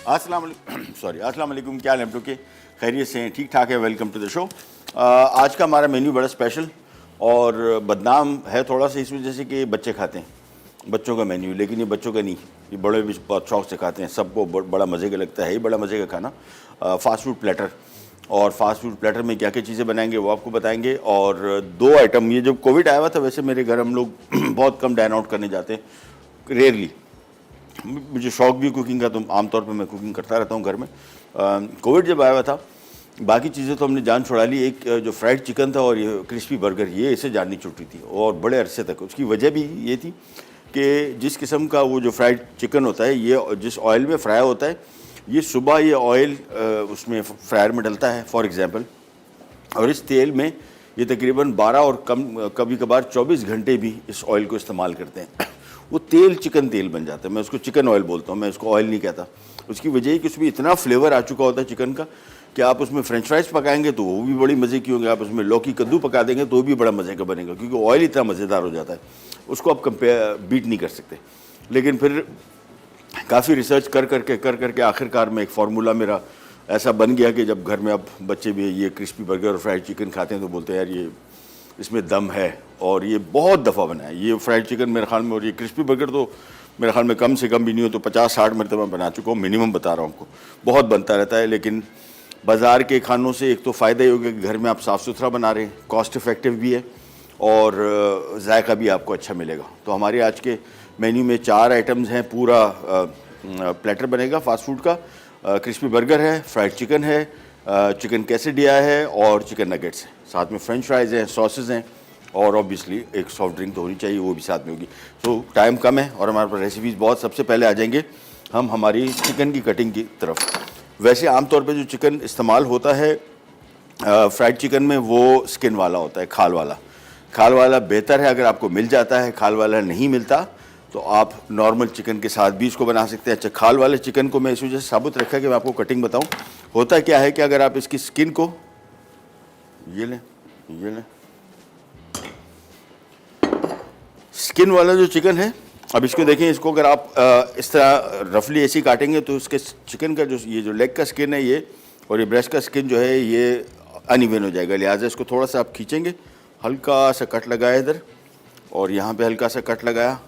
अस्सलाम वालेकुम, क्या हाल है आप लोग के? खैरियत से हैं? ठीक ठाक है। Welcome to the show. आज का हमारा मेन्यू बड़ा स्पेशल और बदनाम है थोड़ा सा इस वजह से कि बच्चे खाते हैं, बच्चों का मेन्यू, लेकिन ये बच्चों का नहीं, ये बड़े भी बहुत शौक से खाते हैं। सबको बड़ा मज़े का लगता है, ही बड़ा मज़े का खाना। फास्ट फूड प्लेटर, और फास्ट फूड प्लेटर में क्या क्या चीज़ें बनाएंगे वो आपको बताएंगे। और 2 आइटम, ये जब कोविड आया हुआ था, वैसे मेरे घर हम लोग बहुत कम डाइन आउट करने जाते हैं, रेयरली। मुझे शौक भी कुकिंग का, तो आमतौर पे मैं कुकिंग करता रहता हूँ घर में। कोविड जब आया हुआ था, बाकी चीज़ें तो हमने जान छुड़ा ली। एक जो फ्राइड चिकन था और ये क्रिस्पी बर्गर, ये इसे जाननी छूटी थी और बड़े अरसे तक। उसकी वजह भी ये थी कि जिस किस्म का वो जो फ्राइड चिकन होता है, ये जिस ऑयल में फ्राई होता है, ये सुबह ये ऑयल उसमें फ्रायर में डलता है फॉर एग्ज़ाम्पल, और इस तेल में ये तकरीबन 12 और कभी कभार 24 घंटे भी इस ऑयल को इस्तेमाल करते हैं। वो तेल चिकन तेल बन जाता है। मैं उसको चिकन ऑयल बोलता हूँ, मैं उसको ऑयल नहीं कहता। उसकी वजह है कि उसमें इतना फ्लेवर आ चुका होता है चिकन का कि आप उसमें फ्रेंच फ्राइज पकाएंगे तो वो भी बड़ी मज़े की होंगे, आप उसमें लौकी कद्दू पका देंगे तो भी बड़ा मज़े का बनेगा, क्योंकि ऑयल इतना मज़ेदार हो जाता है, उसको आप बीट नहीं कर सकते। लेकिन फिर काफ़ी रिसर्च कर करके आखिरकार में एक फार्मूला मेरा ऐसा बन गया कि जब घर में अब बच्चे भी ये क्रिस्पी बर्गर और फ्राइड चिकन खाते हैं तो बोलते हैं यार ये इसमें दम है। और ये बहुत दफ़ा बना है ये फ्राइड चिकन मेरे ख्याल में, और ये क्रिस्पी बर्गर तो मेरे ख्याल में कम से कम भी नहीं हो तो 50-60 मरतबा बना चुका हूँ, मिनिमम बता रहा हूँ आपको। बहुत बनता रहता है, लेकिन बाज़ार के खानों से एक तो फ़ायदा ही हो गया कि घर में आप साफ़ सुथरा बना रहे हैं, कॉस्ट इफ़ेक्टिव भी है और जायका भी आपको अच्छा मिलेगा। तो हमारे आज के मेन्यू में 4 आइटम्स हैं, पूरा प्लेटर बनेगा फास्ट फूड का। क्रिस्पी बर्गर है, फ्राइड चिकन है, चिकन कैसेडिया है और चिकन नगेट्स है, साथ में फ्रेंच फ्राइज़ हैं, सॉसेज हैं और ऑब्वियसली एक सॉफ्ट ड्रिंक तो होनी चाहिए, वो भी साथ में होगी। तो टाइम कम है और हमारे पास रेसिपीज़ बहुत। सबसे पहले आ जाएंगे हम हमारी चिकन की कटिंग की तरफ। वैसे आमतौर पे जो चिकन इस्तेमाल होता है फ्राइड चिकन में, वो स्किन वाला होता है, खाल वाला। खाल वाला बेहतर है अगर आपको मिल जाता है, खाल वाला नहीं मिलता तो आप नॉर्मल चिकन के साथ भी इसको बना सकते हैं। अच्छा, खाल वाले चिकन को मैं इस वजह से साबुत रखा कि मैं आपको कटिंग बताऊं। होता क्या है कि अगर आप इसकी स्किन को ये लें, स्किन वाला जो चिकन है, अब इसको देखें, इसको अगर आप इस तरह रफली ऐसे काटेंगे तो इसके चिकन का ये जो लेग का स्किन है ये, और ये ब्रेस्ट का स्किन जो है ये अनइवन हो जाएगा। लिहाजा इसको थोड़ा सा आप खींचेंगे, हल्का सा कट लगाया इधर और यहाँ पे हल्का सा कट लगाया,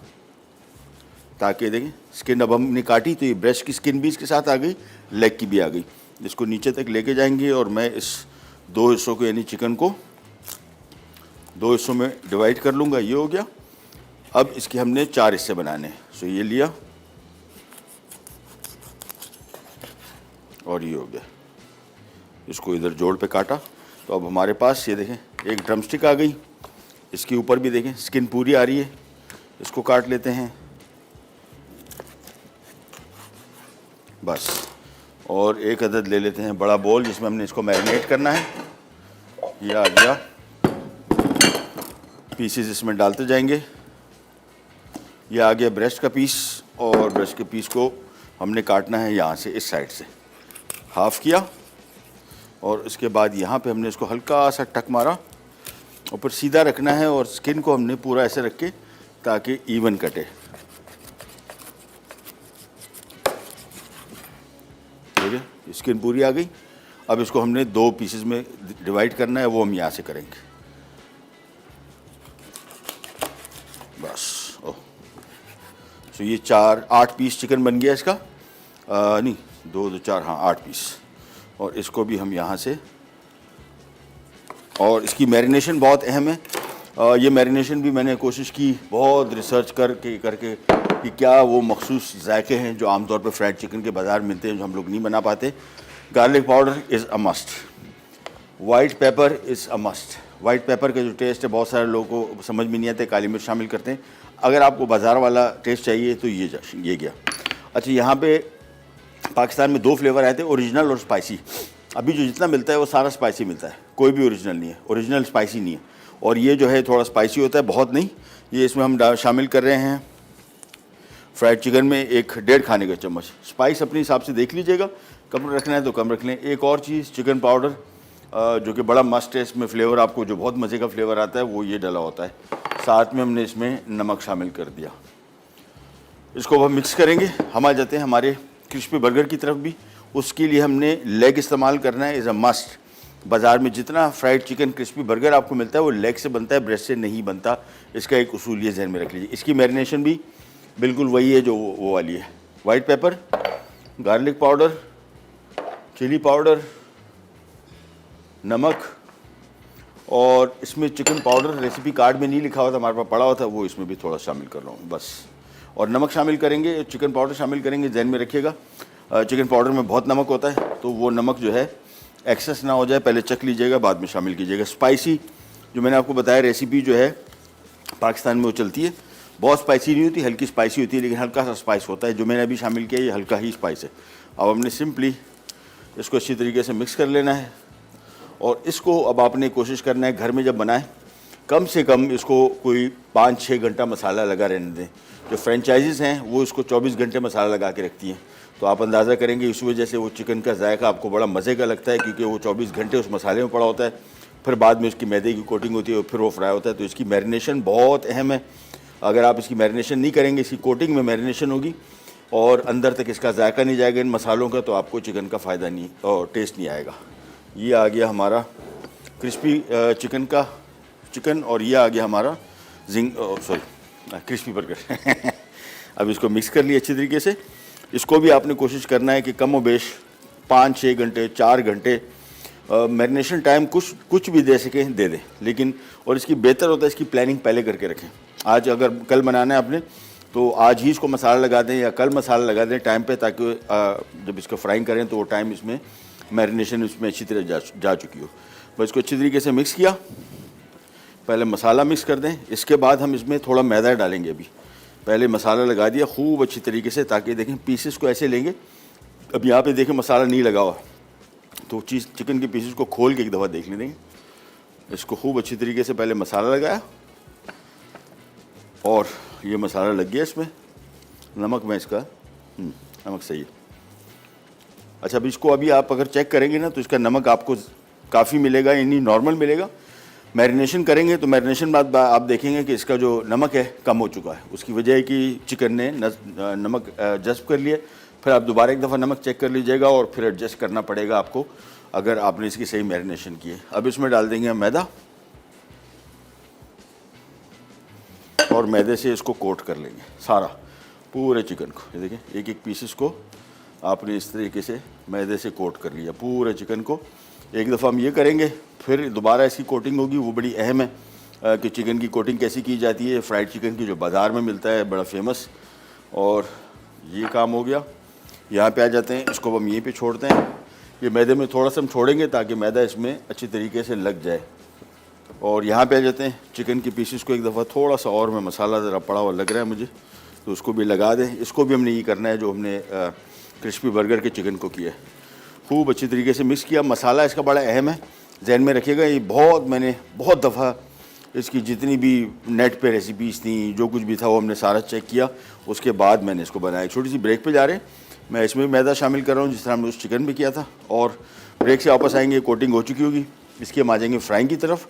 ताकि देखें स्किन अब हमने काटी तो ये ब्रेस्ट की स्किन भी इसके साथ आ गई, लेग की भी आ गई। इसको नीचे तक लेके जाएंगे और मैं इस 2 हिस्सों को, यानी चिकन को 2 हिस्सों में डिवाइड कर लूँगा। ये हो गया। अब इसके हमने 4 हिस्से बनाने हैं। सो ये लिया और ये हो गया, इसको इधर जोड़ पे काटा। तो अब हमारे पास ये देखें एक ड्रमस्टिक आ गई, इसके ऊपर भी देखें स्किन पूरी आ रही है। इसको काट लेते हैं बस, और एक अदद ले लेते हैं बड़ा बोल जिसमें हमने इसको मैरिनेट करना है। ये आ गया, पीसेस इसमें डालते जाएंगे। ये आ गया ब्रेस्ट का पीस, और ब्रेस्ट के पीस को हमने काटना है यहाँ से, इस साइड से हाफ़ किया, और इसके बाद यहाँ पे हमने इसको हल्का सा टक मारा, ऊपर सीधा रखना है और स्किन को हमने पूरा ऐसे रख के ताकि इवन कटे। ठीक है, स्किन पूरी आ गई। अब इसको हमने 2 पीसेस में डिवाइड करना है, वो हम यहाँ से करेंगे बस। तो ये 8 पीस चिकन बन गया इसका, नहीं 2 2 4 हाँ 8 पीस। और इसको भी हम यहाँ से, और इसकी मैरिनेशन बहुत अहम है। ये मैरिनेशन भी मैंने कोशिश की बहुत रिसर्च करके कि क्या वो मखसूस जायके हैं जो आमतौर पर फ्राइड चिकन के बाज़ार मिलते हैं जो हम लोग नहीं बना पाते। Garlic powder is a must, white paper is a must. White paper का जो टेस्ट है बहुत सारे लोगों को समझ में नहीं आते, काली मिर्च शामिल करते हैं। अगर आपको बाज़ार वाला टेस्ट चाहिए तो ये गया। अच्छा, यहाँ पे पाकिस्तान में 2 फ्लेवर आए थे, ओरिजिनल और स्पाइसी। अभी जो जितना मिलता है वो सारा स्पाइसी मिलता है, कोई भी ओरिजिनल नहीं है, ओरिजिनल स्पाइसी नहीं है। और ये जो है थोड़ा स्पाइसी होता है, बहुत नहीं। ये इसमें हम शामिल कर रहे हैं फ्राइड चिकन में 1-1.5 खाने का चम्मच। स्पाइस अपने हिसाब से देख लीजिएगा, कम रखना है तो कम रख लें। एक और चीज़, चिकन पाउडर जो कि बड़ा मस्ट है, इसमें फ्लेवर आपको जो बहुत मज़े का फ्लेवर आता है वो ये डला होता है। साथ में हमने इसमें नमक शामिल कर दिया। इसको अब हम मिक्स करेंगे। हम आ जाते हैं हमारे क्रिस्पी बर्गर की तरफ भी, उसके लिए हमने लेग इस्तेमाल करना है एज अ मस्ट। बाज़ार में जितना फ्राइड चिकन क्रिस्पी बर्गर आपको मिलता है वो लेग से बनता है, ब्रेस्ट से नहीं बनता। इसका एक उसूल ये जहन में रख लीजिए। इसकी मैरिनेशन भी बिल्कुल वही है जो वो वाली है। White pepper, garlic powder, chilli powder, नमक, और इसमें चिकन पाउडर रेसिपी कार्ड में नहीं लिखा हुआ था, हमारे पास पड़ा हुआ था, वो इसमें भी थोड़ा शामिल कर रहा हूँ बस। और नमक शामिल करेंगे, चिकन पाउडर शामिल करेंगे। जहन में रखिएगा चिकन पाउडर में बहुत नमक होता है, तो वो नमक जो है एक्सेस ना हो जाए, पहले चख लीजिएगा, बाद में शामिल कीजिएगा। स्पाइसी जो मैंने आपको बताया रेसिपी जो है पाकिस्तान में वो चलती है, बहुत स्पाइसी नहीं होती, हल्की स्पाइसी होती है, लेकिन हल्का सा स्पाइस होता है। जो मैंने अभी शामिल किया ये हल्का ही स्पाइस है। अब हमने सिंपली इसको अच्छी तरीके से मिक्स कर लेना है, और इसको अब आपने कोशिश करना है घर में जब बनाएं कम से कम इसको कोई 5-6 घंटा मसाला लगा रहने दें। जो फ्रेंचाइजीज़ हैं वो इसको 24 घंटे मसाला लगा के रखती हैं, तो आप अंदाज़ा करेंगे इस वजह से वो चिकन का जायका आपको बड़ा मज़े का लगता है, क्योंकि वो 24 घंटे उस मसाले में पड़ा होता है, फिर बाद में उसकी मैदे की कोटिंग होती है और फिर वो फ्राई होता है। तो इसकी मैरिनेशन बहुत अहम है। अगर आप इसकी मैरिनेशन नहीं करेंगे, इसकी कोटिंग में मैरिनेशन होगी और अंदर तक इसका जायका नहीं जाएगा इन मसालों का, तो आपको चिकन का फ़ायदा नहीं और टेस्ट नहीं आएगा। ये आ गया हमारा क्रिस्पी चिकन और ये आ गया हमारा क्रिस्पी बर्गर। अब इसको मिक्स कर लिया अच्छी तरीके से। इसको भी आपने कोशिश करना है कि कम व बेश 5-6 घंटे 4 घंटे मैरिनेशन टाइम कुछ भी दे सकें दे दें, लेकिन और इसकी बेहतर होता है इसकी प्लानिंग पहले करके रखें। आज अगर कल बनाना है आपने तो आज ही इसको मसाला लगा दें या कल मसाला लगा दें टाइम पे, ताकि जब इसको फ्राइंग करें तो वो टाइम इसमें मैरिनेशन इसमें अच्छी तरह जा चुकी हो। बस इसको अच्छी तरीके से मिक्स किया, पहले मसाला मिक्स कर दें, इसके बाद हम इसमें थोड़ा मैदा डालेंगे। अभी पहले मसाला लगा दिया खूब अच्छी तरीके से, ताकि देखें पीसेस को ऐसे लेंगे। अब यहाँ पे देखें मसाला नहीं लगा हुआ, तो चिकन के पीसेस को खोल के एक दफ़ा देख लेंगे। इसको खूब अच्छी तरीके से पहले मसाला लगाया और ये मसाला लग गया इसमें। नमक में इसका नमक सही है। अच्छा, अब इसको अभी आप अगर चेक करेंगे ना तो इसका नमक आपको काफ़ी मिलेगा, यानी नॉर्मल मिलेगा। मैरिनेशन करेंगे तो मैरिनेशन बाद आप देखेंगे कि इसका जो नमक है कम हो चुका है। उसकी वजह है कि चिकन ने नमक जज़्ब कर लिया। फिर आप दोबारा एक दफ़ा नमक चेक कर लीजिएगा और फिर एडजस्ट करना पड़ेगा आपको, अगर आपने इसकी सही मैरिनेशन की है। अब इसमें डाल देंगे हम मैदा और मैदे से इसको कोट कर लेंगे सारा पूरे चिकन को। ये देखें एक एक पीसेस को आपने इस तरीके से मैदे से कोट कर लिया पूरे चिकन को। एक दफ़ा हम ये करेंगे, फिर दोबारा इसकी कोटिंग होगी, वो बड़ी अहम है कि चिकन की कोटिंग कैसी की जाती है। फ्राइड चिकन की जो बाज़ार में मिलता है बड़ा फेमस। और ये काम हो गया। यहाँ पे आ जाते हैं, इसको हम यहीं पे छोड़ते हैं। ये मैदे में थोड़ा सा हम छोड़ेंगे ताकि मैदा इसमें अच्छी तरीके से लग जाए। और यहाँ पे आ जाते हैं, चिकन की पीसेस को एक दफ़ा थोड़ा सा और में मसाला ज़रा पड़ा हुआ लग रहा है मुझे, तो उसको भी लगा दें। इसको भी हमने ये करना है जो हमने क्रिस्पी बर्गर के चिकन को किया है। खूब अच्छी तरीके से मिक्स किया। मसाला इसका बड़ा अहम है, जहन में रखिएगा। ये मैंने बहुत दफ़ा इसकी जितनी भी नेट पे रेसिपीज़ थी, जो कुछ भी था वो हमने सारा चेक किया, उसके बाद मैंने इसको बनाया। एक छोटी सी ब्रेक पे जा रहे हैं, मैं इसमें भी मैदा शामिल कर रहा हूँ जिस तरह हमने उस चिकन में किया था। और ब्रेक से वापस आएंगे, कोटिंग हो चुकी होगी, इसकी हम आ जाएंगे फ्राइंग की तरफ,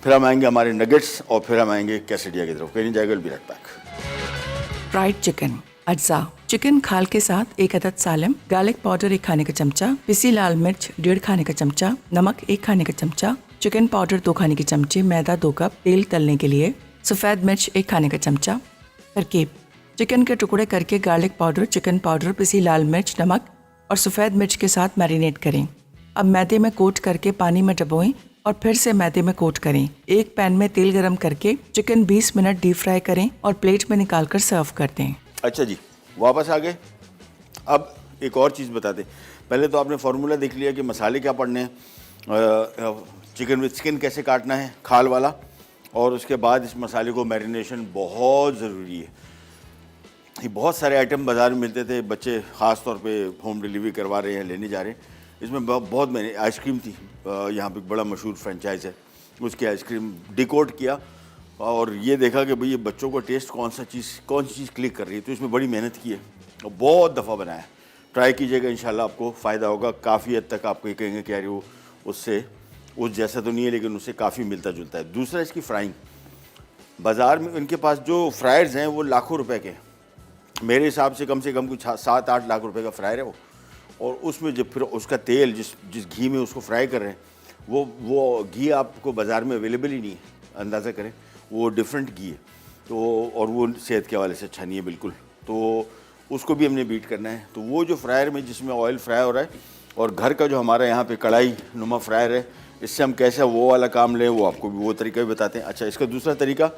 फिर हम आएंगे हमारे नगेट्स और फिर हम आएंगे कैसेडिया की तरफ। कहीं नहीं जाएगा, will be right back. Fried chicken अज्जा: चिकन खाल के साथ 1 अदद सालम, गार्लिक पाउडर 1 खाने का चमचा, पिसी लाल मिर्च 1.5 खाने का चमचा, नमक 1 खाने का चमचा, चिकन पाउडर 2 खाने के चमचे, मैदा 2 कप, तेल तलने के लिए, सफ़ेद मिर्च 1 खाने का चमचा। तरकीब: चिकन के टुकड़े करके गार्लिक पाउडर, चिकन पाउडर, पिसी लाल मिर्च, नमक और सफ़ेद मिर्च के साथ मैरिनेट करें। अब मैदे में कोट करके पानी में डबोएं और फिर से मैदे में कोट करें। एक पैन में तेल गरम करके चिकन 20 मिनट डीप फ्राई करें और प्लेट में निकाल कर सर्व कर दें। अच्छा जी, वापस आ गए। अब एक और चीज़ बता दें। पहले तो आपने फार्मूला देख लिया कि मसाले क्या पड़ने हैं, चिकन विद स्किन कैसे काटना है, खाल वाला, और उसके बाद इस मसाले को मैरिनेशन बहुत ज़रूरी है। ये बहुत सारे आइटम बाज़ार में मिलते थे, बच्चे ख़ास तौर पे होम डिलीवरी करवा रहे हैं, लेने जा रहे हैं। इसमें बहुत मैंने आइसक्रीम थी, यहाँ पे बड़ा मशहूर फ्रेंचाइज है, उसकी आइसक्रीम डिकोड किया और ये देखा कि भाई ये बच्चों को टेस्ट कौन सी चीज़ क्लिक कर रही है, तो इसमें बड़ी मेहनत की है और बहुत दफ़ा बनाया। ट्राई कीजिएगा, इंशाल्लाह आपको फ़ायदा होगा। काफ़ी हद तक आप ये कहेंगे कि यार वो उससे उस जैसा तो नहीं है, लेकिन उससे काफ़ी मिलता जुलता है। दूसरा, इसकी फ्राइंग। बाज़ार में इनके पास जो फ्रायर्स हैं वो लाखों रुपए के हैं, मेरे हिसाब से कम कुछ 7-8 लाख रुपए का फ्रायर है वो। और उसमें जब फिर उसका तेल जिस जिस घी में उसको फ्राई कर रहे हैं, वो घी आपको बाज़ार में अवेलेबल ही नहीं है, अंदाज़ा करें, वो डिफरेंट घी है। तो और वो सेहत के हवाले से अच्छा नहीं है बिल्कुल। तो उसको भी हमने बीट करना है। तो वो जो फ्रायर में जिसमें ऑयल फ्राई हो रहा है, और घर का जो हमारा यहाँ पे कढ़ाई नुमा फ्रायर है, इससे हम कैसे वो वाला काम लें, वो आपको भी वो तरीका भी बताते हैं। अच्छा, इसका दूसरा तरीका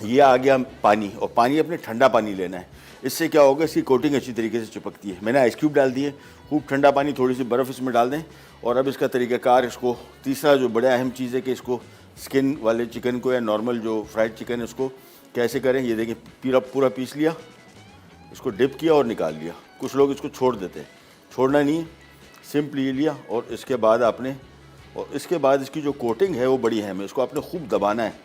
ये आ गया पानी, और पानी अपने ठंडा पानी लेना है। इससे क्या होगा, इसकी कोटिंग अच्छी तरीके से चिपकती है। मैंने आइस क्यूब डाल दिए, खूब ठंडा पानी, थोड़ी सी बर्फ़ इसमें डाल दें। और अब इसका तरीक़ाकार, इसको तीसरा जो बड़ा अहम चीज़ है कि इसको स्किन वाले चिकन को या नॉर्मल जो फ्राइड चिकन है उसको कैसे करें। ये देखिए पूरा पीस लिया, इसको डिप किया और निकाल लिया। कुछ लोग इसको छोड़ देते हैं, छोड़ना नहीं है, सिंपली ये लिया। और इसके बाद आपने, और इसके बाद इसकी जो कोटिंग है वो बड़ी अहम है। इसको आपने खूब दबाना है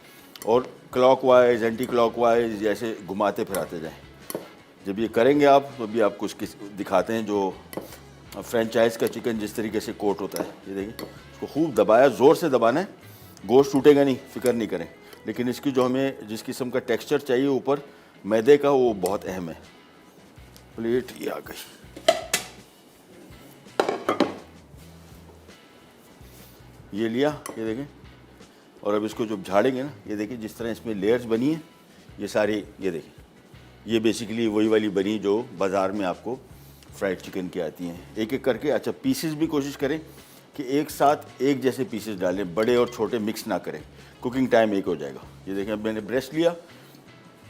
और क्लॉकवाइज एंटी क्लॉकवाइज जैसे घुमाते फिराते जाएं। जब ये करेंगे आप, तो अभी आपको इसके दिखाते हैं जो फ्रेंचाइज का चिकन जिस तरीके से कोट होता है। ये देखिए, इसको खूब दबाया, ज़ोर से दबाना है, गोश्त टूटेगा नहीं, फिक्र नहीं करें। लेकिन इसकी जो हमें जिस किस्म का टेक्सचर चाहिए ऊपर मैदे का, वो बहुत अहम है। प्लेट ये आ गई, ये लिया, ये देखें। और अब इसको जब झाड़ेंगे ना, ये देखिए जिस तरह इसमें लेयर्स बनी है, ये सारी, ये देखें, ये बेसिकली वही वाली बनी जो बाज़ार में आपको फ्राइड चिकन की आती हैं, एक एक करके। अच्छा, पीसेस भी कोशिश करें कि एक साथ एक जैसे पीसेस डालें, बड़े और छोटे मिक्स ना करें, कुकिंग टाइम एक हो जाएगा। ये देखें, अब मैंने ब्रेस्ट लिया,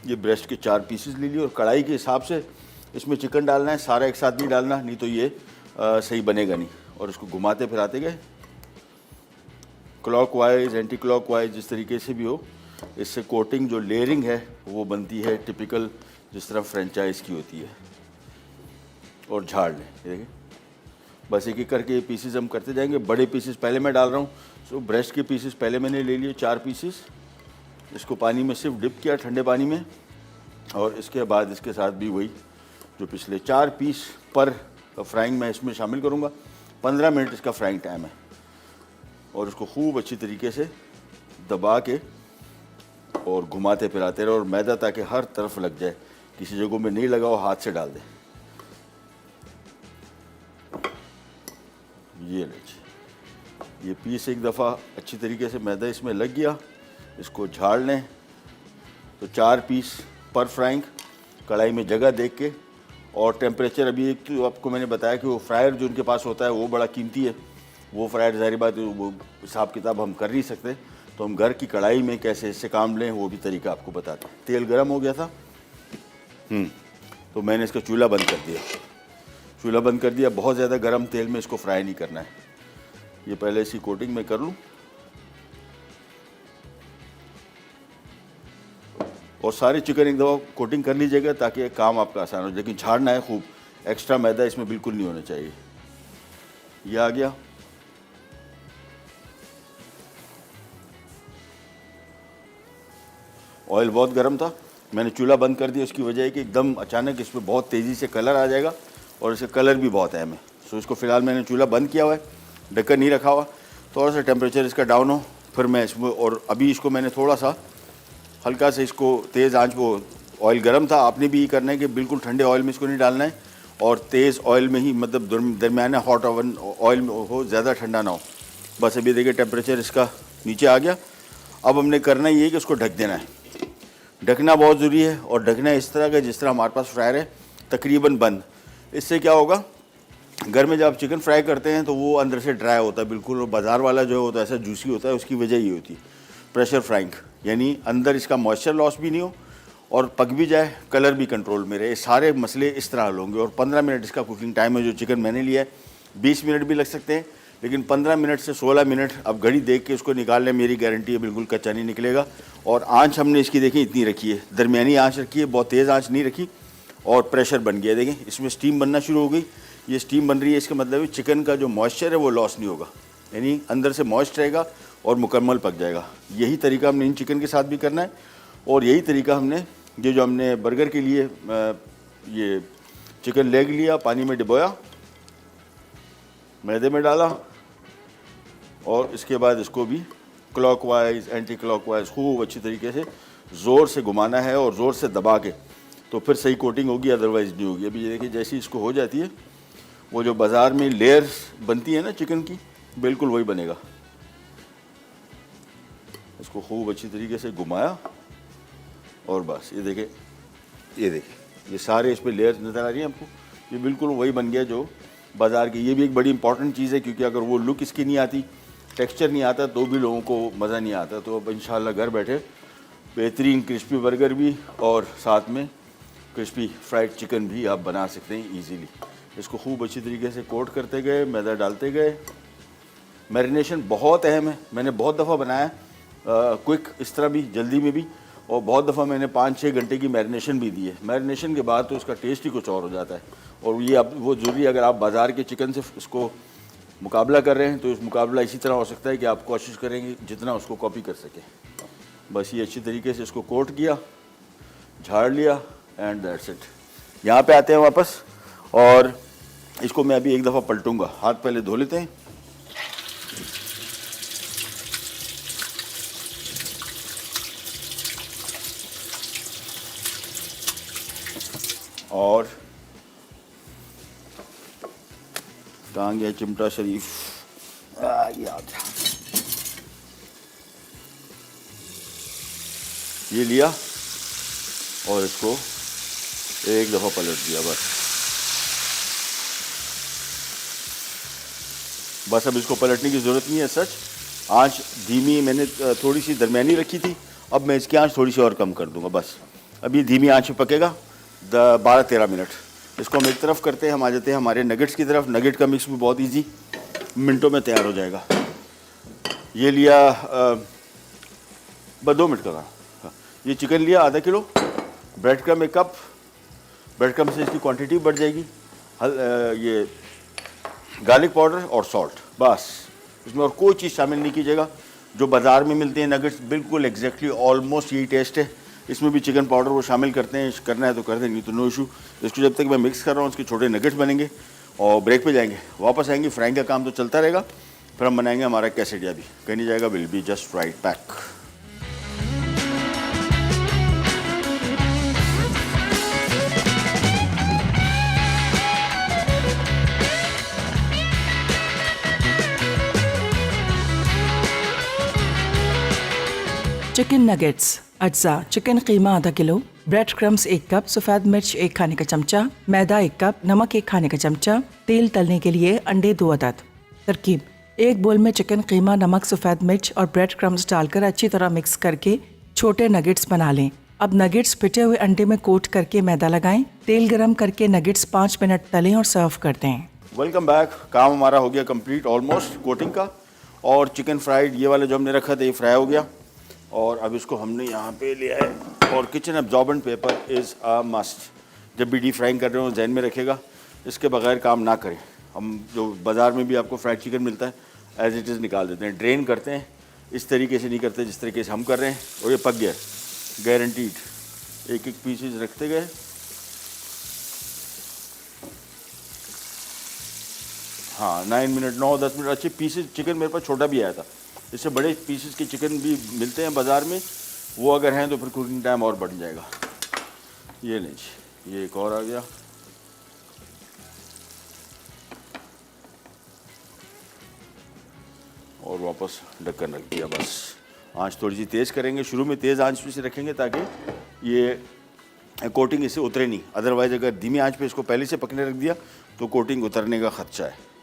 ये ब्रेस्ट के 4 पीसेस ले लिए। और कढ़ाई के हिसाब से इसमें चिकन डालना है, सारा एक साथ नहीं डालना, नहीं तो ये सही बनेगा नहीं। और इसको घुमाते फिराते गए, क्लॉकवाइज एंटी क्लॉकवाइज, जिस तरीके से भी हो। इससे कोटिंग जो लेयरिंग है वो बनती है टिपिकल जिस तरह फ्रेंचाइज की होती है। और झाड़ लें, ये देखिए, बस एक एक करके ये पीसेस हम करते जाएंगे। बड़े पीसेस पहले मैं डाल रहा हूँ, सो ब्रेस्ट के पीसेस पहले मैंने ले लिए 4 पीसेस। इसको पानी में सिर्फ डिप किया, ठंडे पानी में। और इसके बाद इसके साथ भी वही जो पिछले 4 पीस पर फ्राइंग मैं इसमें शामिल करूँगा। 15 मिनट इसका फ्राइंग टाइम है। और इसको खूब अच्छी तरीके से दबा के और घुमाते फिराते रहो, और मैदा ताकि हर तरफ लग जाए, किसी जगह में नहीं लगा हो हाथ से डाल दें। ये लीजिए, ये पीस एक दफ़ा अच्छी तरीके से मैदा इसमें लग गया, इसको झाड़ लें। तो 4 पीस पर फ्राइंग, कढ़ाई में जगह देख के। और टेम्परेचर अभी एक तो आपको मैंने बताया कि वो फ्रायर जो उनके पास होता है वो बड़ा कीमती है। वो फ्रायर ज़ाहिर बात वो हिसाब किताब हम कर नहीं सकते, तो हम घर की कढ़ाई में कैसे इससे काम लें वो भी तरीका आपको बताते हैं। तेल गर्म हो गया था, तो मैंने इसका चूल्हा बंद कर दिया। चूल्हा बंद कर दिया, बहुत ज़्यादा गर्म तेल में इसको फ्राई नहीं करना है। ये पहले इसकी कोटिंग मैं कर लूँ, और सारे चिकन एक दफ़ा कोटिंग कर लीजिएगा ताकि काम आपका आसान हो। लेकिन झाड़ना है खूब, एक्स्ट्रा मैदा इसमें बिल्कुल नहीं होना चाहिए। ये आ गया। ऑयल बहुत गर्म था, मैंने चूल्हा बंद कर दिया। उसकी वजह है कि एकदम अचानक इसमें बहुत तेज़ी से कलर आ जाएगा, और इसका कलर भी बहुत अहम है। सो इसको फ़िलहाल मैंने चूल्हा बंद किया हुआ है, ढक्कन नहीं रखा हुआ। थोड़ा सा टेम्परेचर इसका डाउन हो, फिर मैं इसमें, और अभी इसको मैंने थोड़ा सा हल्का से इसको तेज़ आंच वो, ऑयल गर्म था, आपने भी ये करना है कि बिल्कुल ठंडे ऑयल में इसको नहीं डालना है, और तेज़ ऑयल में ही, मतलब दरमियाना हॉट ओवन ऑयल में हो, ज़्यादा ठंडा ना हो। बस अभी देखिए टेम्परेचर इसका नीचे आ गया। अब हमने करना ये है कि उसको ढक देना है। ढकना बहुत ज़रूरी है, और ढकना इस तरह का जिस तरह हमारे पास फ्रायर है, तकरीबन बंद। इससे क्या होगा, घर में जब आप चिकन फ्राई करते हैं तो वो अंदर से ड्राई होता है बिल्कुल, और बाज़ार वाला जो होता है ऐसा जूसी होता है। उसकी वजह ये होती है प्रेशर फ्राइंग, यानी अंदर इसका मॉइस्चर लॉस भी नहीं हो और पक भी जाए, कलर भी कंट्रोल में रहे। सारे मसले इस तरह हल होंगे। और 15 मिनट इसका कुकिंग टाइम है। जो चिकन मैंने लिया है 20 मिनट भी लग सकते हैं, लेकिन 15 मिनट से 16 मिनट अब घड़ी देख के उसको निकाल लें, मेरी गारंटी है बिल्कुल कच्चा नहीं निकलेगा। और आंच हमने इसकी देखी इतनी रखी है, दरमियानी आंच रखी है, बहुत तेज़ आंच नहीं रखी। और प्रेशर बन गया, देखें इसमें स्टीम बनना शुरू हो गई। ये स्टीम बन रही है, इसका मतलब है चिकन का जो मॉइस्चर है वो लॉस नहीं होगा, यानी अंदर से मॉइस्ट रहेगा और मुकम्मल पक जाएगा। यही तरीका हमने इन चिकन के साथ भी करना है। और यही तरीका हमने ये जो हमने बर्गर के लिए ये चिकन लेग लिया, पानी में डुबोया, मैदे में डाला, और इसके बाद इसको भी क्लॉकवाइज एंटी क्लॉकवाइज खूब अच्छी तरीके से ज़ोर से घुमाना है और ज़ोर से दबा के तो फिर सही कोटिंग होगी, अदरवाइज़ नहीं होगी। अभी ये देखिए जैसी इसको हो जाती है, वो जो बाज़ार में लेयर्स बनती है ना चिकन की, बिल्कुल वही बनेगा। इसको खूब अच्छी तरीके से घुमाया और बस ये देखें, ये सारे इस पर लेयर्स नज़र आ रही हैं आपको, ये बिल्कुल वही बन गया जो बाज़ार की। ये भी एक बड़ी इंपॉर्टेंट चीज़ है, क्योंकि अगर वो लुक इसकी नहीं आती, टेक्सचर नहीं आता, तो भी लोगों को मज़ा नहीं आता। तो अब इंशाल्लाह घर बैठे बेहतरीन क्रिस्पी बर्गर भी और साथ में क्रिस्पी फ्राइड चिकन भी आप बना सकते हैं ईजीली। इसको खूब अच्छी तरीके से कोट करते गए, मैदा डालते गए। मैरिनेशन बहुत अहम है, मैंने बहुत दफ़ा बनाया क्विक, इस तरह भी जल्दी में भी, और बहुत दफ़ा मैंने 5-6 घंटे की मैरिनेशन भी दी है। मैरिनेशन के बाद तो उसका टेस्ट ही कुछ और हो जाता है। और ये अब वो ज़रूरी, अगर आप बाज़ार के चिकन से इसको मुकाबला कर रहे हैं तो इस मुकाबला इसी तरह हो सकता है कि आप कोशिश करेंगे जितना उसको कॉपी कर सकें। बस ये अच्छी तरीके से इसको कोट किया, झाड़ लिया, एंड दैट्स इट। यहाँ पे आते हैं वापस, और इसको मैं अभी एक दफ़ा पलटूंगा। हाथ पहले धो लेते हैं। और कहाँ गया चिमटा शरीफ, याद, ये लिया और इसको एक दफ़ा पलट दिया बस अब इसको पलटने की ज़रूरत नहीं है। सच आंच धीमी मैंने थोड़ी सी दरमियानी रखी थी, अब मैं इसकी आंच थोड़ी सी और कम कर दूंगा। बस अब ये धीमी आंच में पकेगा 12-13 मिनट। इसको हम एक तरफ करते हैं, हम आ जाते हैं हमारे नगेट्स की तरफ। नगेट का मिक्स भी बहुत इजी, मिनटों में तैयार हो जाएगा। ये लिया बस 2 मिनट का था। ये चिकन लिया आधा kilo, bread crumb 1 cup, bread crumb से इसकी क्वांटिटी बढ़ जाएगी। ये गार्लिक पाउडर और सॉल्ट, बस इसमें और कोई चीज़ शामिल नहीं कीजिएगा। जो बाज़ार में मिलते हैं नगेट्स, बिल्कुल एग्जैक्टली ऑलमोस्ट यही टेस्ट है। इसमें भी चिकन पाउडर वो शामिल करते हैं, करना है तो कर देंगे, तो नो इशू। इसको जब तक मैं मिक्स कर रहा हूँ, उसके छोटे नगेट्स बनेंगे और ब्रेक पे जाएंगे, वापस आएंगे। फ्राइंग का काम तो चलता रहेगा, फिर हम बनाएंगे हमारा कैसेडिया भी, कहीं नहीं जाएगा, will be just right back. Chicken nuggets, अज्जा चिकन कीमा आधा किलो, ब्रेड क्रम्स 1 कप, सफ़ेद मिर्च 1 खाने का चमचा, मैदा 1 कप, नमक 1 खाने का चमचा, तेल तलने के लिए अंडे 2 अदद। तरकीब: 1 बोल में चिकन कीमा, नमक, सफ़ेद मिर्च और ब्रेड क्रम्स डालकर अच्छी तरह मिक्स करके छोटे नगेट्स बना लें। अब नगेट्स पिटे हुए अंडे में कोट करके मैदा लगाएं। तेल गरम करके नगेट्स 5 मिनट तलें और सर्व कर दें। Welcome back. काम हमारा हो गया कंप्लीट ऑलमोस्ट कोटिंग का, और चिकन फ्राइड ये वाला जो हमने रखा था ये फ्राई हो गया। और अब इसको हमने यहाँ पे लिया है, और kitchen absorbent paper is a must. जब भी डीप फ्राइंग कर रहे हो जहन में रखेगा, इसके बगैर काम ना करें। हम जो बाज़ार में भी आपको फ्राइड चिकन मिलता है एज इट इज़ निकाल देते हैं, ड्रेन करते हैं, इस तरीके से नहीं करते जिस तरीके से हम कर रहे हैं। और ये पक गया गारंटीड। एक एक पीसेज रखते गए। हाँ 9 मिनट 9-10 मिनट अच्छे पीसेज। चिकन मेरे पास छोटा भी आया था, इससे बड़े पीसेस के चिकन भी मिलते हैं बाज़ार में, वो अगर हैं तो फिर कुकिंग टाइम और बढ़ जाएगा। ये नहीं जी, ये एक और आ गया। और वापस ढक्कन रख दिया। बस आंच थोड़ी सी तेज़ करेंगे, शुरू में तेज़ आंच पे से रखेंगे ताकि ये कोटिंग इससे उतरे नहीं। अदरवाइज़ अगर धीमी आंच पे इसको पहले से पकने रख दिया तो कोटिंग उतरने का खदशा है।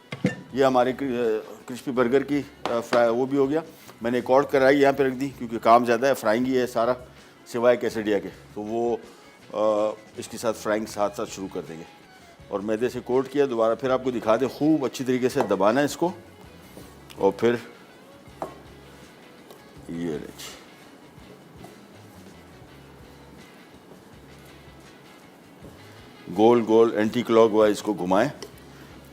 ये हमारे क्रिस्पी बर्गर की फ्राई वो भी हो गया। मैंने एक और कढ़ाई यहाँ पे रख दी क्योंकि काम ज़्यादा है, फ्राइंग ही है सारा सिवाय कैसेडिया के, तो वो इसके साथ फ्राइंग साथ साथ शुरू कर देंगे। और मैदे से कोट किया, दोबारा फिर आपको दिखा दें, खूब अच्छी तरीके से दबाना है इसको, और फिर ये गोल गोल एंटी क्लॉकवाइज इसको घुमाएं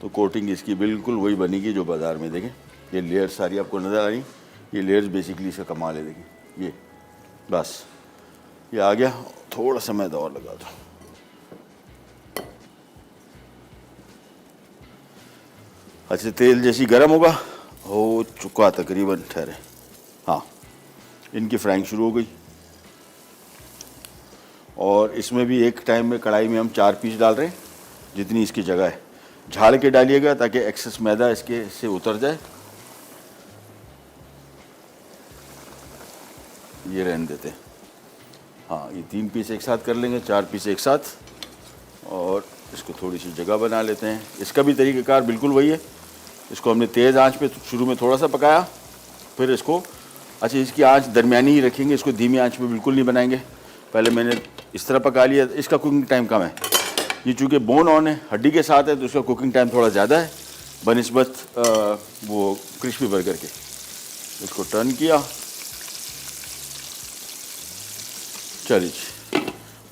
तो कोटिंग इसकी बिल्कुल वही बनेगी जो बाज़ार में। देखें ये लेयर्स सारी आपको नज़र आ रही, ये लेयर्स बेसिकली इसका कमाल है। देखें ये बस ये आ गया। थोड़ा सा मैदा और लगा दो। अच्छा तेल जैसी गर्म होगा, हो चुका तकरीबन, ठहरे, हाँ इनकी फ्राइंग शुरू हो गई। और इसमें भी एक टाइम में कढ़ाई में हम 4 पीस डाल रहे हैं, जितनी इसकी जगह है। झाड़ के डालिएगा ताकि एक्सेस मैदा इसके से उतर जाए। ये रहने देते हैं। हाँ, ये 3 पीस एक साथ कर लेंगे, 4 पीस एक साथ, और इसको थोड़ी सी जगह बना लेते हैं। इसका भी तरीक़ाकार बिल्कुल वही है। इसको हमने तेज़ आंच पे शुरू में थोड़ा सा पकाया, फिर इसको अच्छा इसकी आंच दरमियानी ही रखेंगे, इसको धीमी आंच पे बिल्कुल नहीं बनाएंगे। पहले मैंने इस तरह पका लिया। इसका कुकिंग टाइम कम है, ये चूँकि बोन ऑन है, हड्डी के साथ है, तो इसका कुकिंग टाइम थोड़ा ज़्यादा है बनिस्बत वो क्रिस्पी बर्गर के। इसको टर्न किया, चलिए।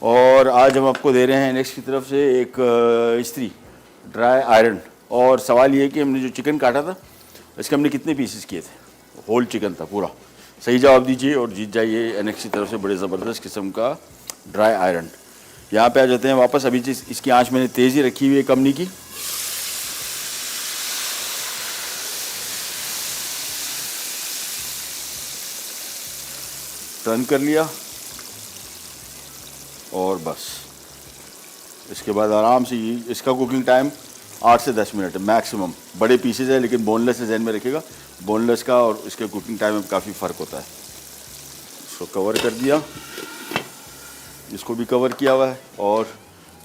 और आज हम आपको दे रहे हैं नेक्स्ट की तरफ से एक इस्त्री ड्राई आयरन। और सवाल ये है कि हमने जो चिकन काटा था इसके हमने कितने पीसेस किए थे? होल चिकन था पूरा। सही जवाब दीजिए और जीत जाइए एनएक्स की तरफ से बड़े ज़बरदस्त किस्म का ड्राई आयरन। यहाँ पे आ जाते हैं वापस। अभी इसकी आंच मैंने तेज़ ही रखी हुई है, कम नहीं की। टर्न कर लिया और बस इसके बाद आराम से इसका कुकिंग टाइम 8 से 10 मिनट है मैक्सिमम। बड़े पीसेज है लेकिन बोनलेस है, ज़हन में रखिएगा। बोनलेस का और इसके कुकिंग टाइम में काफ़ी फ़र्क होता है। इसको कवर कर दिया, इसको भी कवर किया हुआ है। और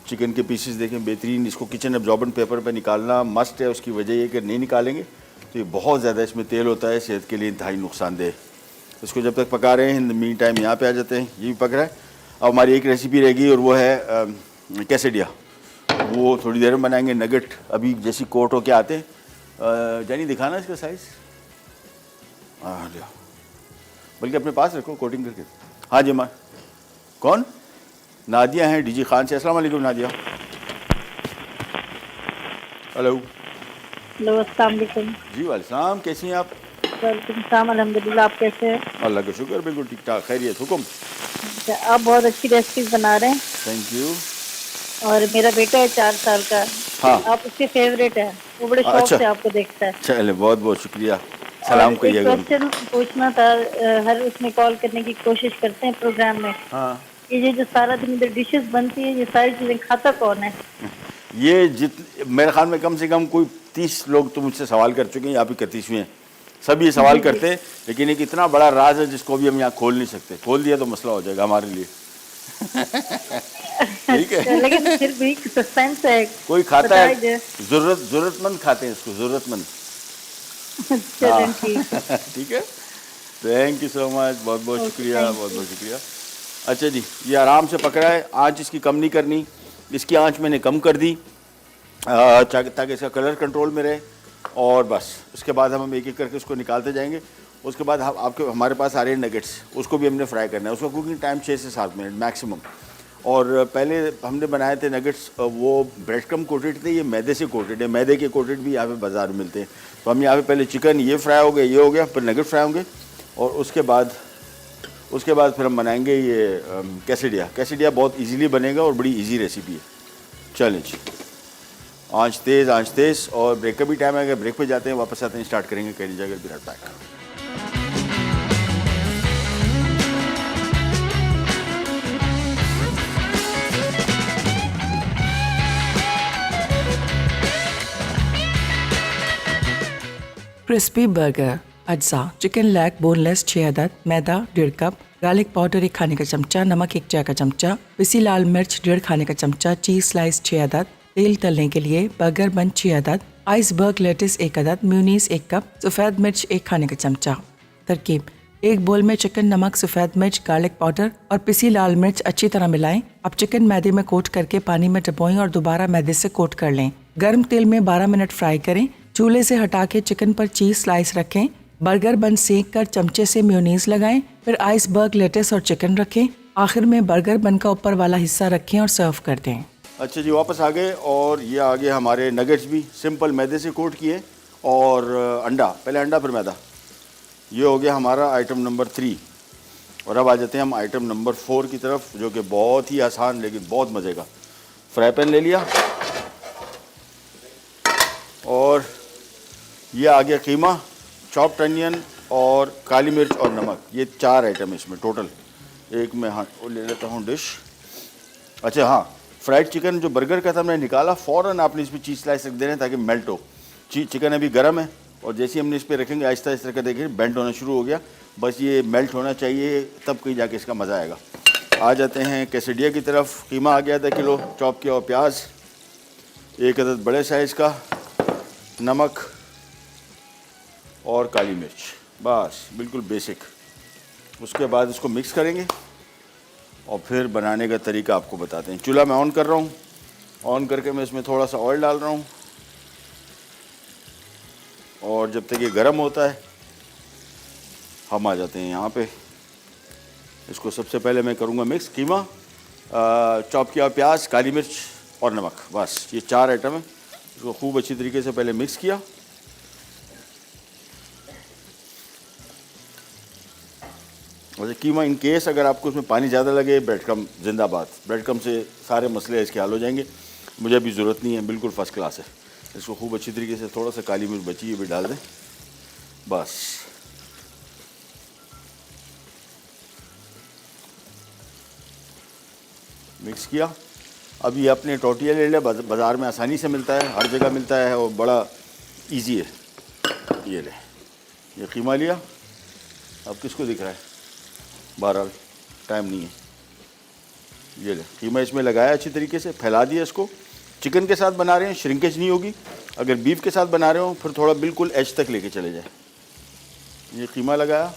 चिकन के पीसेस देखें बेहतरीन। इसको किचन एब्जॉर्बेंट पेपर पे निकालना मस्ट है। उसकी वजह ये कि नहीं निकालेंगे तो ये बहुत ज़्यादा इसमें तेल होता है, सेहत के लिए इंतहाई नुकसानदेह। इसको जब तक पका रहे हैं, इन द मीन टाइम यहाँ पे आ जाते हैं। ये भी पक रहा है। अब हमारी एक रेसिपी रहेगी और वो है कैसेडिया। वो थोड़ी देर में बनाएंगे। नगेट अभी जैसी कोट होके आते हैं। जानी दिखाना इसका साइज़। हाँ लिया, बल्कि अपने पास रखो कोटिंग करके। हाँ जी माँ, कौन? नादिया हैं डीजी खान से। अस्सलाम वालेकुम नादिया। हेलो। हेलो, अस्सलाम वालेकुम। जी वालेकुम, कैसी हैं आप? वालेकुम सलाम, अल्हम्दुलिल्लाह। आप कैसे हैं? अल्लाह का शुक्र, बिल्कुल ठीक ठाक, खैरियत। हुकुम। आप बहुत अच्छी रेसिपीज बना रहे हैं। Thank you. और मेरा बेटा है 4 साल का। हाँ। आप उसके फेवरेट है, वो बड़े शौक अच्छा। से आपको देखता है। चले, बहुत बहुत शुक्रिया, सलाम और एक कहिएगा। क्वेश्चन पूछना था। हर उसमें कॉल करने की कोशिश करते हैं प्रोग्राम में। हाँ, ये जो सारा दिन इधर डिशेस बनती है, ये सारी चीजें खाता कौन है? ये मेरे ख्याल में कम से कम कोई 30 लोग तो मुझसे सवाल कर चुके हैं, यहाँ पे 31वें हैं। सब ये सवाल करते हैं, लेकिन एक इतना बड़ा राज है जिसको भी हम यहाँ खोल नहीं सकते। खोल दिया तो मसला हो जाएगा हमारे लिए। ठीक है, लेकिन फिर भी सस्पेंस है। कोई खाता है, बताइए। जरूरतमंद खाते हैं इसको, जरूरतमंद। चलें, ठीक। ठीक है, थैंक यू सो मच, बहुत बहुत शुक्रिया, बहुत बहुत शुक्रिया। अच्छा जी, ये आराम से पक रहा है। आँच इसकी कम नहीं करनी, इसकी आँच मैंने कम कर दी ताकि इसका कलर कंट्रोल में रहे। और बस उसके बाद हम एक एक करके उसको निकालते जाएंगे। उसके बाद हमारे पास आ रहे हैं नगेट्स, उसको भी हमने फ्राई करना है। उसका कुकिंग टाइम 6 से 7 मिनट मैक्सिमम। और पहले हमने बनाए थे नगेट्स, वो ब्रेड क्रम कोटेड थे, ये मैदे से कोटेड है। मैदे के कोटेड भी यहाँ पे बाज़ार में मिलते हैं। तो हम यहाँ पे पहले चिकन ये फ्राई हो गया, ये हो गया, फिर नगेट फ्राई होंगे। और उसके बाद फिर हम बनाएंगे ये कैसेडिया। कैसेडिया बहुत इजीली बनेगा और बड़ी इजी रेसिपी है। चलें जी, आँच तेज़। और ब्रेक का भी टाइम है, अगर ब्रेक पे जाते हैं वापस आते हैं, स्टार्ट करेंगे। कह लीजिए, अगर विराट पैक। क्रिस्पी बर्गर अज्जा। चिकन लेग बोनलेस 6 अदद, मैदा 1.5 कप, गार्लिक पाउडर 1 खाने का चमचा, नमक 1 चाय का चमचा, पिसी लाल मिर्च 1.5 खाने का चमचा, चीज़ स्लाइस 6 अदद, तेल तलने के लिए बर्गर बन 6 अदद, आइसबर्ग लेटिस 1 अदद, म्यूनीस 1 कप, सफ़ेद मिर्च 1 खाने का चमचा। तरकीब: एक बोल में चिकन, नमक, सफ़ेद मिर्च, गार्लिक पाउडर और पिसी लाल मिर्च अच्छी तरह मिलाएं। अब चिकन मैदे में कोट करके पानी में डुबोएं और दोबारा मैदे से कोट कर लें। गर्म तेल में 12 मिनट फ्राई करें। चूल्हे से हटा के चिकन पर चीज़ स्लाइस रखें। बर्गर बन सेक कर चमचे से मेयोनीज लगाएं। फिर आइसबर्ग लेटिस और चिकन रखें। आखिर में बर्गर बन का ऊपर वाला हिस्सा रखें और सर्व कर दें। अच्छा जी, वापस आ गए। और ये आ गए हमारे नगेट्स भी सिंपल मैदे से कोट किए। और अंडा, पहले अंडा फिर मैदा। ये हो गया हमारा आइटम नंबर 3। और अब आ जाते हैं हम आइटम नंबर 4 की तरफ, जो कि बहुत ही आसान लेकिन बहुत मज़े का। फ्राई पैन ले लिया और ये आ गया कीमा, चॉप्ड अनियन और काली मिर्च और नमक। ये 4 आइटम इसमें टोटल। एक मैं हाँ वो ले लेता हूँ डिश। अच्छा हाँ, फ्राइड चिकन जो बर्गर का था हमने निकाला, फ़ौरन आपने इसमें चीज़ स्लाइस रख देना है ताकि मेल्ट हो। चिकन अभी गर्म है और जैसे ही हमने इस पर रखेंगे आहिस्ता आहिस्ता करके देखिए बेंड होना शुरू हो गया। बस ये मेल्ट होना चाहिए, तब कहीं जाके इसका मज़ा आएगा। आ जाते हैं कैसेडिया की तरफ। कीमा आ गया था किलो चॉप किया, और प्याज 1 अदद बड़े साइज़ का, नमक और काली मिर्च, बस बिल्कुल बेसिक। उसके बाद इसको मिक्स करेंगे और फिर बनाने का तरीका आपको बताते हैं। चूल्हा मैं ऑन कर रहा हूँ, ऑन करके मैं इसमें थोड़ा सा ऑयल डाल रहा हूँ और जब तक ये गर्म होता है हम आ जाते हैं यहाँ पे। इसको सबसे पहले मैं करूँगा मिक्स, कीमा, चॉप किया प्याज, काली मिर्च और नमक, बस ये 4 आइटम है। इसको खूब अच्छी तरीके से पहले मिक्स किया। और कीमा इन केस अगर आपको इसमें पानी ज़्यादा लगे, ब्रेड क्रम जिंदाबाद, ब्रेड क्रम से सारे मसले इसके हल हो जाएंगे। मुझे अभी ज़रूरत नहीं है, बिल्कुल फ़र्स्ट क्लास है। इसको खूब अच्छी तरीके से, थोड़ा सा काली मिर्च बची है भी डाल दें, बस। मिक्स किया। अब ये अपने टोटिया ले लिया, बाज़ार में आसानी से मिलता है, हर जगह मिलता है और बड़ा इजी है। ये ले, ये कीमा लिया। अब किसको दिख रहा है? बहरहाल टाइम नहीं है। ये ले, कीमा इसमें लगाया अच्छी तरीके से, फैला दिया इसको। चिकन के साथ बना रहे हैं, श्रिंकेज नहीं होगी। अगर बीफ के साथ बना रहे हो फिर थोड़ा बिल्कुल एज तक लेके चले जाए। ये कीमा लगाया,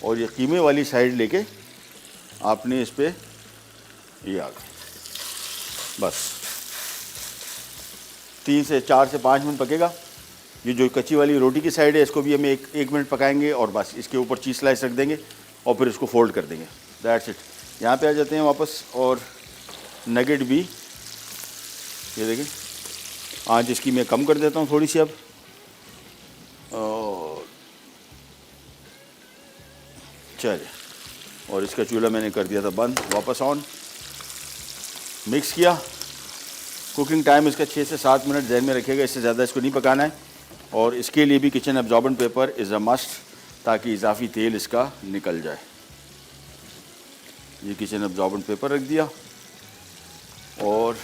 और ये कीमे वाली साइड लेके आपने इस पे ये आ गया, बस 3 से 4 से 5 मिनट पकेगा। ये जो कच्ची वाली रोटी की साइड है इसको भी हमें एक मिनट पकाएंगे और बस इसके ऊपर चीज़ स्लाइस रख देंगे और फिर इसको फोल्ड कर देंगे। That's it. यहाँ पे आ जाते हैं वापस, और नगेट भी ये देखें, आँच इसकी मैं कम कर देता हूँ थोड़ी सी अब, और चलिए, और इसका चूल्हा मैंने कर दिया था बंद, वापस ऑन। मिक्स किया। कुकिंग टाइम इसका 6 से 7 मिनट ध्यान में रखिएगा, इससे ज़्यादा इसको नहीं पकाना है। और इसके लिए भी kitchen absorbent paper is a must, ताकि इजाफी तेल इसका निकल जाए। ये किचन एब्जॉर्बेंट पेपर रख दिया और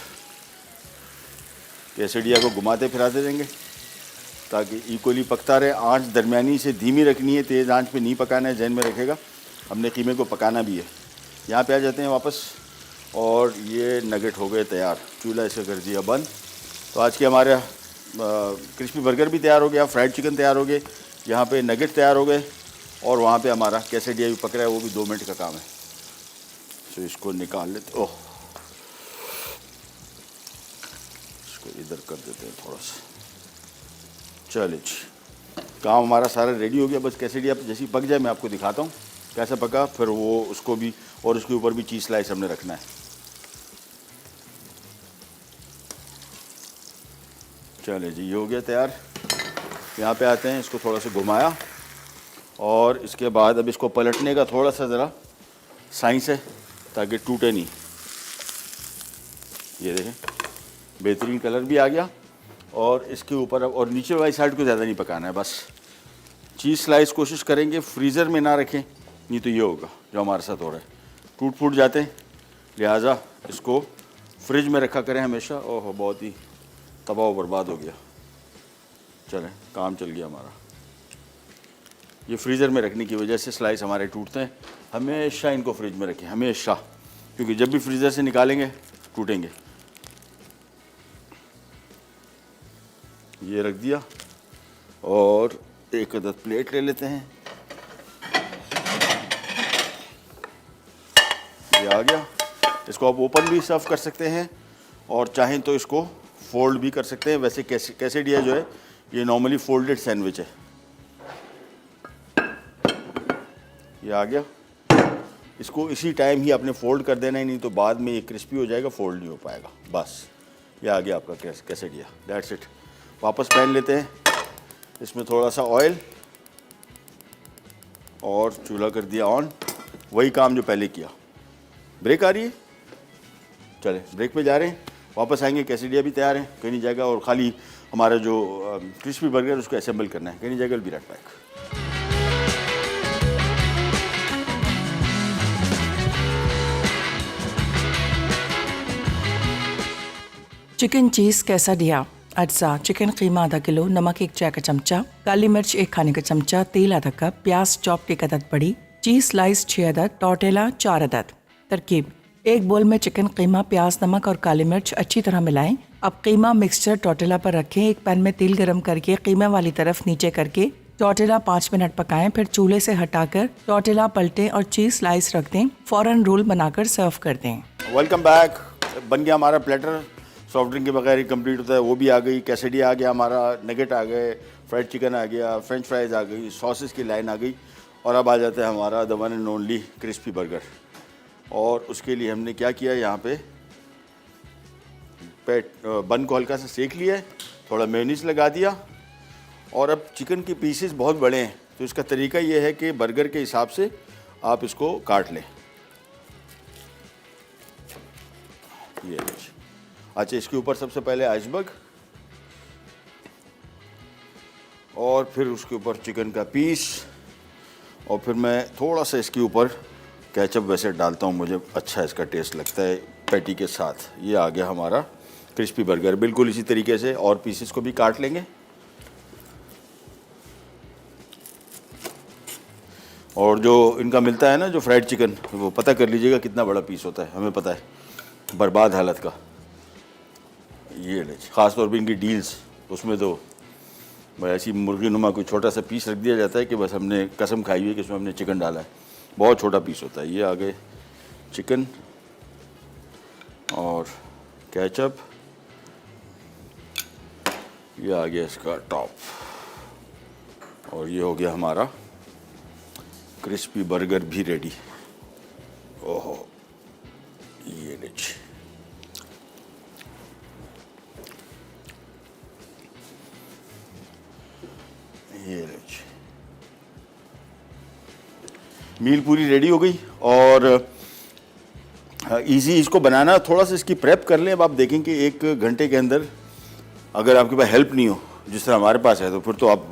कैसेडिया को घुमाते फिराते देंगे ताकि इक्वली पकता रहे। आंच दरमियानी से धीमी रखनी है, तेज़ आंच पे नहीं पकाना है, ध्यान में रखेगा। हमने कीमे को पकाना भी है। यहाँ पे आ जाते हैं वापस, और ये नगेट हो गए तैयार। चूल्हा इसे कर दिया बंद। तो आज के हमारे क्रिस्पी बर्गर भी तैयार हो गया, फ्राइड चिकन तैयार हो गए, यहाँ पे नगेट तैयार हो गए, और वहाँ पे हमारा कैसेडिया भी पक रहा है, वो भी 2 मिनट का काम है। तो इसको निकाल लेते, ओह इसको इधर कर देते हैं थोड़ा सा। चलिए जी, काम हमारा सारा रेडी हो गया। बस कैसेडिया जैसी पक जाए मैं आपको दिखाता हूँ कैसा पका, फिर वो उसको भी, और उसके ऊपर भी चीज़ स्लाइस हमने रखना है। चलिए जी, ये हो गया तैयार। यहाँ पे आते हैं, इसको थोड़ा सा घुमाया, और इसके बाद अब इसको पलटने का थोड़ा सा ज़रा साइंस है ताकि टूटे नहीं। ये देखें, बेहतरीन कलर भी आ गया। और इसके ऊपर अब, और नीचे वाली साइड को ज़्यादा नहीं पकाना है, बस चीज़ स्लाइस कोशिश करेंगे फ्रीज़र में ना रखें, नहीं तो ये होगा जो हमारे साथ हो रहा है, टूट फूट जाते हैं। लिहाजा इसको फ्रिज में रखा करें हमेशा। ओह, बहुत ही तबाह बर्बाद हो गया। चलें, काम चल गया हमारा। ये फ्रीज़र में रखने की वजह से स्लाइस हमारे टूटते हैं। हमेशा इनको फ्रिज में रखें, हमेशा, क्योंकि जब भी फ्रीज़र से निकालेंगे टूटेंगे। ये रख दिया, और एक अदद प्लेट ले लेते हैं। ये आ गया। इसको आप ओपन भी सर्व कर सकते हैं, और चाहें तो इसको फोल्ड भी कर सकते हैं। वैसे कैसेडिया जो है ये नॉर्मली फोल्डेड सैंडविच है। ये आ गया। इसको इसी टाइम ही आपने फोल्ड कर देना है, नहीं तो बाद में ये क्रिस्पी हो जाएगा, फोल्ड नहीं हो पाएगा। बस ये आ गया आपका कैसेडिया। That's it. वापस पैन लेते हैं, इसमें थोड़ा सा ऑयल, और चूल्हा कर दिया ऑन। वही काम जो पहले किया। ब्रेक आ रही है, चले ब्रेक पे जा रहे हैं। वापस आएंगे, कैसेडिया भी तैयार है, कहीं नहीं जाएगा, और खाली हमारा जो क्रिस्पी बर्गर उसको असेंबल करना है, कहीं नहीं जाएगा। Will be right back. Chicken cheese quesadilla. अज्जा चिकन कीमा आधा किलो, नमक 1 चाय का चमचा, काली मिर्च 1 खाने का चमचा, तेल आधा कप, प्याज चॉप्ड 1 अदद बड़ी, चीज़ स्लाइस 6 अदद, टोर्टेला 4 अदद। तरकीब: एक बोल में चिकन कीमा, प्याज, नमक और काली मिर्च अच्छी तरह मिलाएं। अब कीमा मिक्सचर टोर्टेला पर रखें। एक पैन में तेल गरम करके कीमा वाली तरफ नीचे करके टोर्टेला 5 मिनट पकाएं। फिर चूल्हे से हटाकर टोर्टेला पलटें और चीज़ स्लाइस रख दें। फौरन रोल बनाकर सर्व कर दें। Welcome back. बन गया हमारा प्लेटर। सॉफ्ट ड्रिंक के बगैर ही कंप्लीट होता है, वो भी आ गई। कैसेडिया आ गया हमारा, नगेट आ गए, फ्राइड चिकन आ गया, फ्रेंच फ्राइज़ आ गई, सॉसेस की लाइन आ गई, और अब आ जाता है हमारा the one and only crispy burger. और उसके लिए हमने क्या किया, यहाँ पे बन को हल्का सा सेक लिया है, थोड़ा मेयोनीज लगा दिया, और अब चिकन के पीसेस बहुत बड़े हैं तो इसका तरीका ये है कि बर्गर के हिसाब से आप इसको काट लें। ये अच्छा, इसके ऊपर सबसे पहले आइसबर्ग, और फिर उसके ऊपर चिकन का पीस, और फिर मैं थोड़ा सा इसके ऊपर केचप वैसे डालता हूँ, मुझे अच्छा इसका टेस्ट लगता है पैटी के साथ। ये आ गया हमारा क्रिस्पी बर्गर। बिल्कुल इसी तरीके से और पीसेस को भी काट लेंगे। और जो इनका मिलता है ना, जो फ्राइड चिकन, वो पता कर लीजिएगा कितना बड़ा पीस होता है, हमें पता है, बर्बाद हालत का। ये ख़ास तौर पे इनकी डील्स, उसमें तो ऐसी मुर्गी नुमा कोई छोटा सा पीस रख दिया जाता है कि बस हमने कसम खाई हुई है कि इसमें हमने चिकन डाला है। बहुत छोटा पीस होता है। ये आ गए चिकन और केचप, ये आ गया इसका टॉप, और ये हो गया हमारा क्रिस्पी बर्गर भी रेडी। ओहो, ये लीजिए। ये लीजिए, मील पूरी रेडी हो गई। और इजी इसको बनाना, थोड़ा सा इसकी प्रेप कर लें। अब आप देखें कि 1 घंटे के अंदर, अगर आपके पास हेल्प नहीं हो जिस तरह हमारे पास है, तो फिर तो आप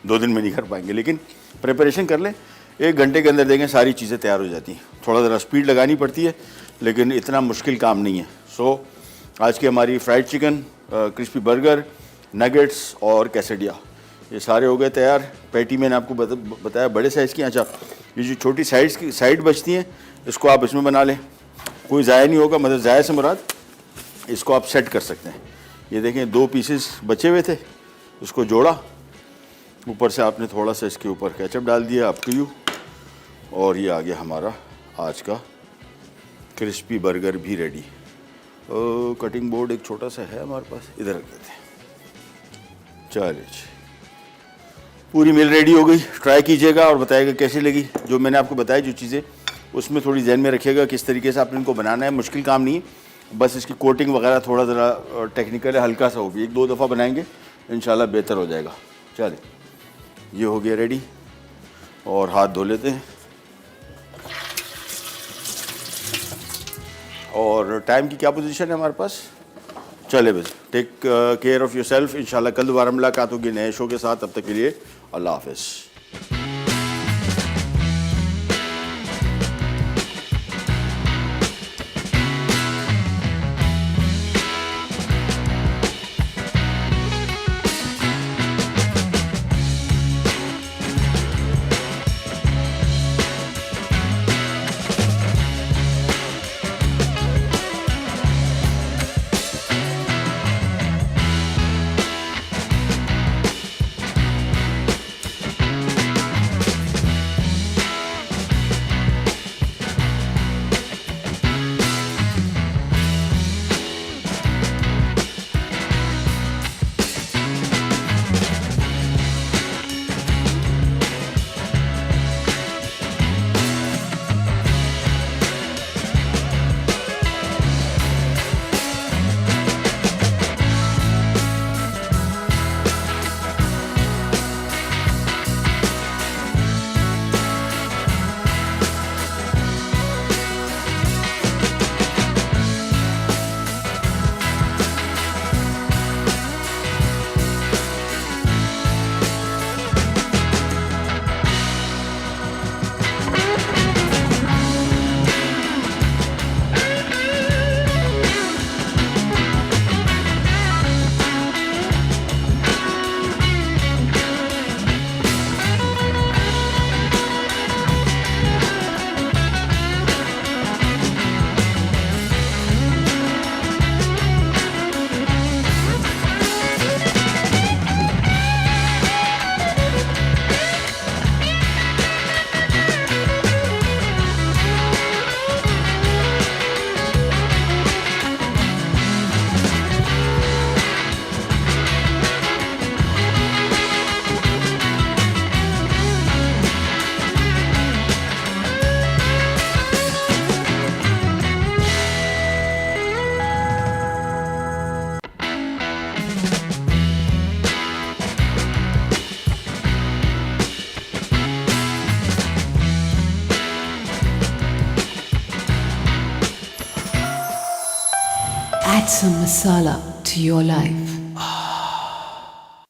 2 दिन में नहीं कर पाएंगे, लेकिन प्रिपरेशन कर लें। 1 घंटे के अंदर देखें सारी चीज़ें तैयार हो जाती हैं। थोड़ा ज़रा स्पीड लगानी पड़ती है, लेकिन इतना मुश्किल काम नहीं है। सो आज की हमारी fried chicken, crispy burger, nuggets और कैसेडिया, ये सारे हो गए तैयार। पैटी मैंने आपको बताया बड़े साइज़ की। अच्छा, ये जो छोटी साइड बचती हैं, इसको आप इसमें बना लें, कोई ज़ाया नहीं होगा। मतलब ज़ाया से मुराद, इसको आप सेट कर सकते हैं। ये देखें 2 पीसेस बचे हुए थे, इसको जोड़ा, ऊपर से आपने थोड़ा सा इसके ऊपर केचप डाल दिया, अप टू यू। और ये आ गया हमारा आज का क्रिस्पी बर्गर भी रेडी। कटिंग बोर्ड एक छोटा सा है हमारे पास, इधर रख देते हैं। चलिए, पूरी मील रेडी हो गई। ट्राई कीजिएगा और बताइएगा कैसी लगी। जो मैंने आपको बताया जो चीज़ें, उसमें थोड़ी जहन में रखिएगा किस तरीके से आपने इनको बनाना है। मुश्किल काम नहीं है, बस इसकी कोटिंग वगैरह थोड़ा ज़रा टेक्निकल है, हल्का सा हो भी 1-2 दफ़ा बनाएंगे, इंशाल्लाह बेहतर हो जाएगा। चलिए, ये हो गया रेडी, और हाथ धो लेते हैं। और टाइम की क्या पोजीशन है हमारे पास? चले बस, टेक केयर ऑफ़ योरसेल्फ। इंशाल्लाह कल दोबारा मुलाकात होगी नए शो के साथ। तब तक के लिए अल्लाह हाफ़िज़। Add some masala to your life.